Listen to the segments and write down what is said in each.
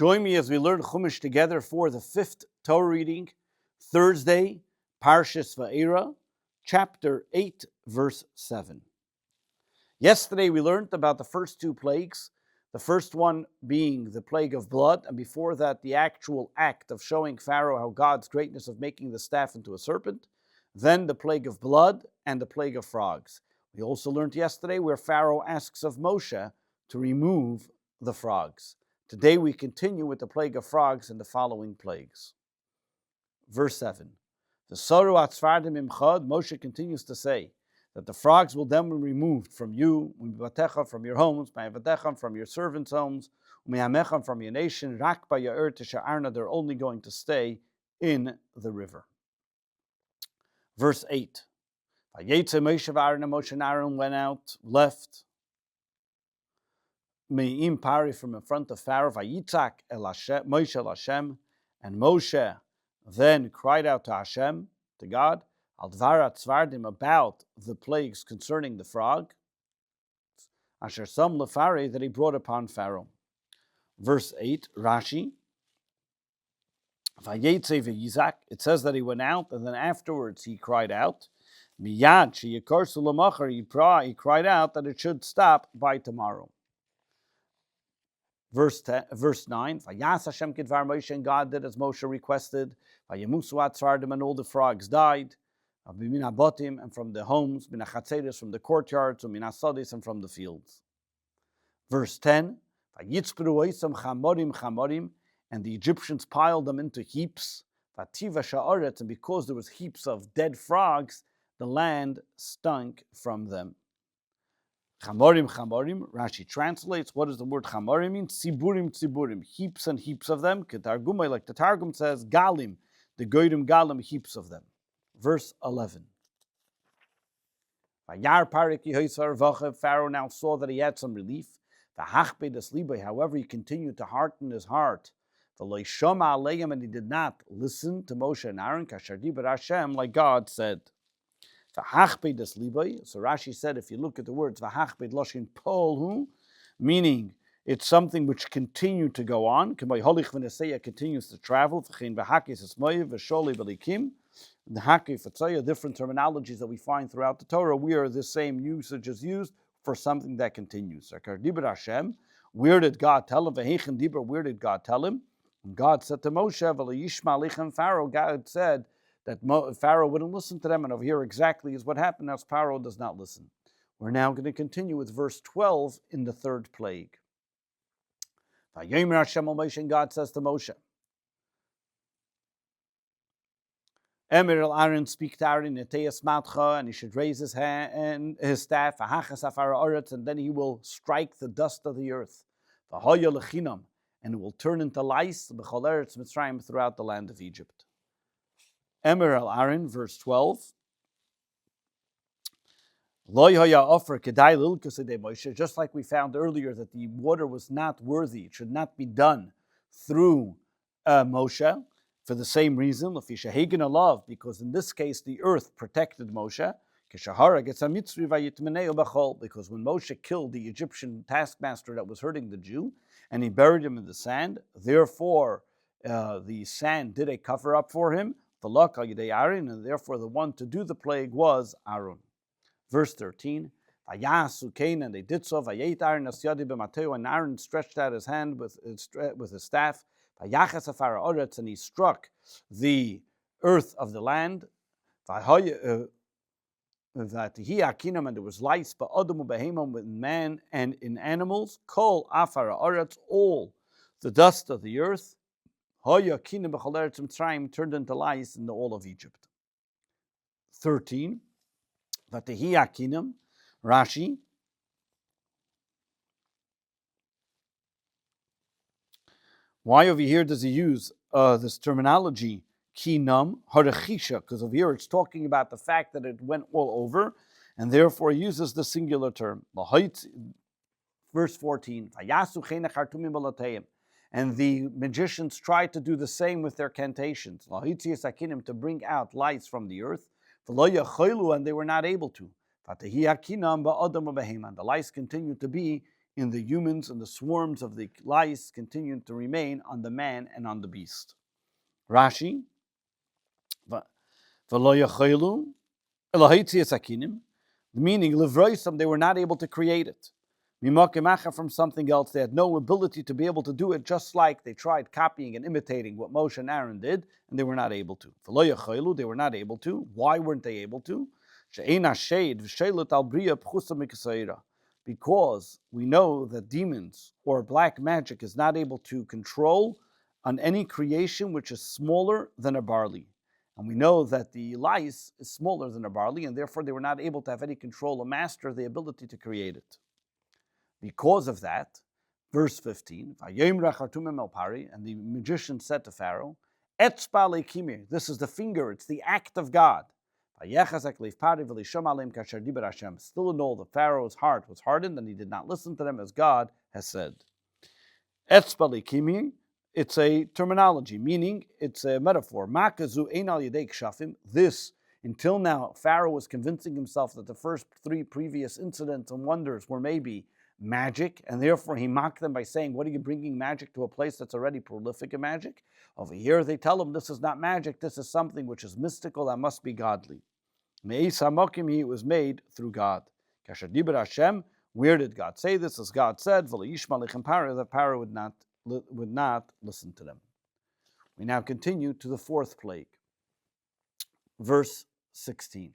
Join me as we learn Chumash together for the fifth Torah reading, Thursday, Parshas Vaeira, chapter 8, verse 7. Yesterday we learned about the first two plagues, the first one being the plague of blood, and before that the actual act of showing Pharaoh how God's greatness of making the staff into a serpent, then the plague of blood and the plague of frogs. We also learned yesterday where Pharaoh asks of Moshe to remove the frogs. Today we continue with the plague of frogs and the following plagues. Verse 7. The Saru Atzvardim Imchad, Moshe continues to say that the frogs will then be removed from you, from your homes, from your servants' homes, from your nation, Rak Ba'Ya'ir Tisha'arna, they're only going to stay in the river. Verse 8. Moshe and Aaron went out, left, Me'im Pari from in front of Pharaoh, Vayitzak el Hashem, Moshe el Hashem, and Moshe then cried out to Hashem, to God, Al Dvar Atzvardim, about the plagues concerning the frog, Asher Sam Lefari, that he brought upon Pharaoh. Verse 8, Rashi, Vayetze v'Yizak, it says that he went out, and then afterwards he cried out, Miyad she'yikar sulamachar, he cried out that it should stop by tomorrow. Verse 9, Vayas Hashem kidvar Moshe, and God did as Moshe requested. Vayemusu atzvardim, and all the frogs died. Min habotim, and from the homes, min hachatzeres, from the courtyards, min hasadis, and from the fields. Verse 10, Vayitzpru oisam chamorim chamorim, and the Egyptians piled them into heaps. Vativa sha'aretz, and because there was heaps of dead frogs, the land stunk from them. Chamorim, chamorim, Rashi translates, what does the word chamorim mean? Tziburim, tziburim, heaps and heaps of them. Ketargumai, like the Targum says, galim, the goyim galim, heaps of them. Verse 11. Pharaoh now saw that he had some relief. However, he continued to harden his heart. And he did not listen to Moshe and Aaron, like God said. So Rashi said, if you look at the words v'hachbed loshin polhu, meaning it's something which continued to go on. Continues to travel. The hakif, different terminologies that we find throughout the Torah, where the same usage is used for something that continues. Where did God tell him? Where did God tell him? And God said to Moshe, Pharaoh, God said that Pharaoh wouldn't listen to them, and over here exactly is what happened as Pharaoh does not listen. We're now going to continue with verse 12 in the third plague. And God says to Moshe, Emir el Aaron, speak to Aaron, and he should raise his hand and his staff, and then he will strike the dust of the earth, and it will turn into lice throughout the land of Egypt. Emir el Aaron, verse 12. Just like we found earlier that the water was not worthy, it should not be done through Moshe, for the same reason, because in this case the earth protected Moshe, because when Moshe killed the Egyptian taskmaster that was hurting the Jew, and he buried him in the sand, therefore the sand did a cover up for him, and therefore the one to do the plague was Aaron. Verse 13, and they did so, and Aaron stretched out his hand with his staff, and he struck the earth of the land, and there was lice, with man and in animals, all the dust of the earth, turned into lice in all of Egypt. 13, Rashi, why over here does he use this terminology, kinam, harechisha? Because over here it's talking about the fact that it went all over, and therefore he uses the singular term. Verse 14, and the magicians tried to do the same with their cantations, to bring out lice from the earth, and they were not able to. And the lice continued to be in the humans and the swarms of the lice continued to remain on the man and on the beast. Rashi, v'lo yachaylu elahitzias akinim, meaning livroisam, they were not able to create it. Mimakemacha, from something else, they had no ability to be able to do it, just like they tried copying and imitating what Moshe and Aaron did, and they were not able to. V'lo yachaylu, they were not able to. Why weren't they able to? Because we know that demons or black magic is not able to control on any creation which is smaller than a barley. And we know that the lice is smaller than a barley, and therefore they were not able to have any control or master the ability to create it. Because of that, verse 15, and the magician said to Pharaoh, this is the finger, it's the act of God. Still in all, the Pharaoh's heart was hardened, and he did not listen to them as God has said. It's a terminology, meaning it's a metaphor. This, until now, Pharaoh was convincing himself that the first three previous incidents and wonders were maybe magic, and therefore he mocked them by saying, what are you bringing magic to a place that's already prolific in magic? Over here they tell him this is not magic, this is something which is mystical, that must be godly. It was made through God. Where did God say this? As God said, that Pharaoh would not listen to them. We now continue to the fourth plague. Verse 16.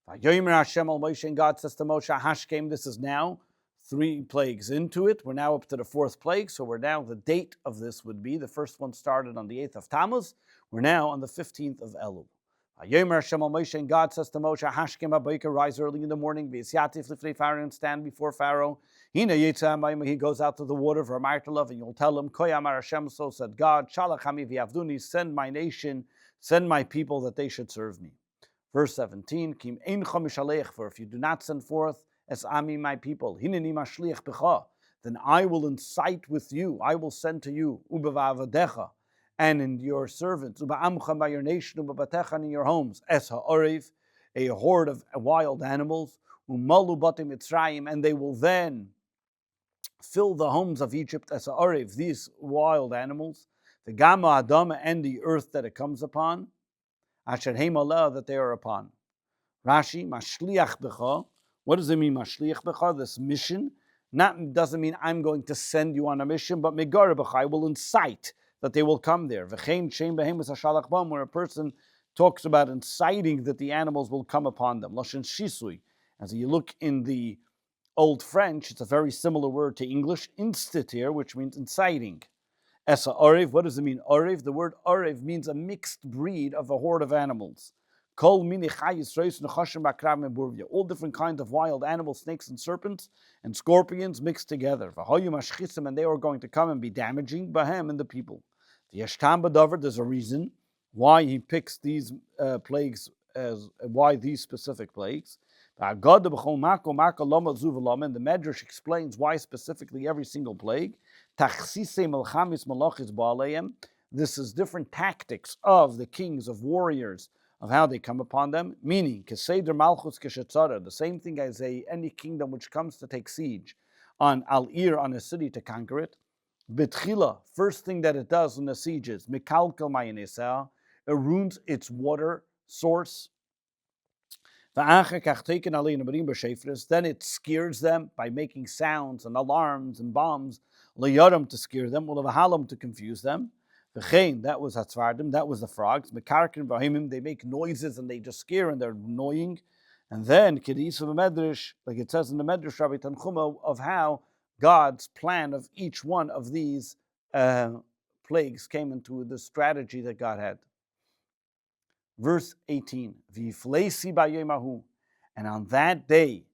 And God says to Moshe, Hashkem, this is now 3 plagues into it. We're now up to the 4th plague, so we're now, the date of this would be, the first one started on the 8th of Tammuz. We're now on the 15th of Elul. And God says to Moshe, Hashkem, rise early in the morning, and stand before Pharaoh. He goes out to the water, and you'll tell him, so said God, send my nation, send my people that they should serve me. Verse 17, for if you do not send forth as ami my people, then I will incite with you, I will send to you, and in your servants, by your nation, and in your homes, a horde of wild animals, and they will then fill the homes of Egypt, these wild animals, the Gama Adama, and the earth that it comes upon, that they are upon. Rashi, Mashliach B'cha. What does it mean, Mashliach B'cha? This mission doesn't mean I'm going to send you on a mission, but Megar B'cha, I will incite that they will come there. V'chein Shem Behemus HaShalach Bam, where a person talks about inciting that the animals will come upon them. Lashon Shisui. As you look in the Old French, it's a very similar word to English, institir, which means inciting. Esa Orev, what does it mean, Orev? The word Orev means a mixed breed of a horde of animals. All different kinds of wild animals, snakes and serpents, and scorpions mixed together. And they are going to come and be damaging Bahem and the people. There's a reason why he picks these plagues, why these specific plagues. And the Medrash explains why specifically every single plague. This is different tactics of the kings, of warriors, of how they come upon them, meaning the same thing as any kingdom which comes to take siege on Al-Ir, on a city to conquer it. Betchila, first thing that it does when the siege is, it ruins its water source. Then it scares them by making sounds and alarms and bombs, to scare them, to confuse them. That was Hatzvardim, that was the frogs. They make noises and they just scare and they're annoying. And then Kedis of a Medrash, like it says in the Medrash Rabbi Tanchuma, of how God's plan of each one of these plagues came into the strategy that God had. Verse 18, and on that day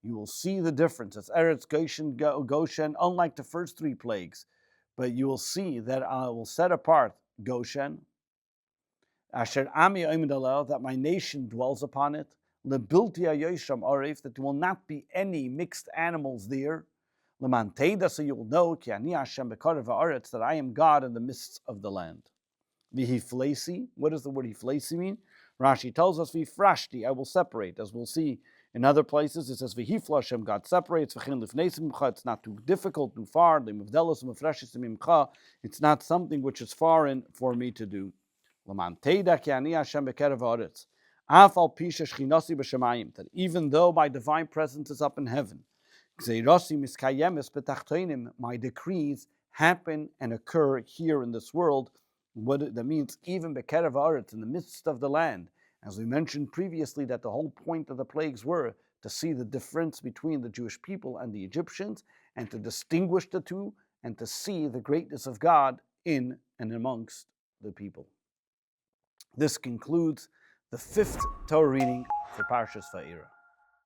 you will see the difference. It's Eretz Goshen, unlike the first 3 plagues. But you will see that I will set apart Goshen, Asher Ami that my nation dwells upon it, Lebilti Ayosham Arif, that there will not be any mixed animals there, Lemanteda, so you will know, Ki Ani Hashem Bekarev Haaretz, that I am God in the midst of the land. Vihiflesi, what does the word hiflesi mean? Rashi tells us, Vifrashti, I will separate, as we'll see In other places, it says, V'hifla Hashem, God separates, it's not too difficult, too far, it's not something which is foreign for me to do. That even though my divine presence is up in heaven, my decrees happen and occur here in this world. What that means, even bekerev haaretz, in the midst of the land. As we mentioned previously, that the whole point of the plagues were to see the difference between the Jewish people and the Egyptians, and to distinguish the two, and to see the greatness of God in and amongst the people. This concludes the fifth Torah reading for Parshas Vaeira.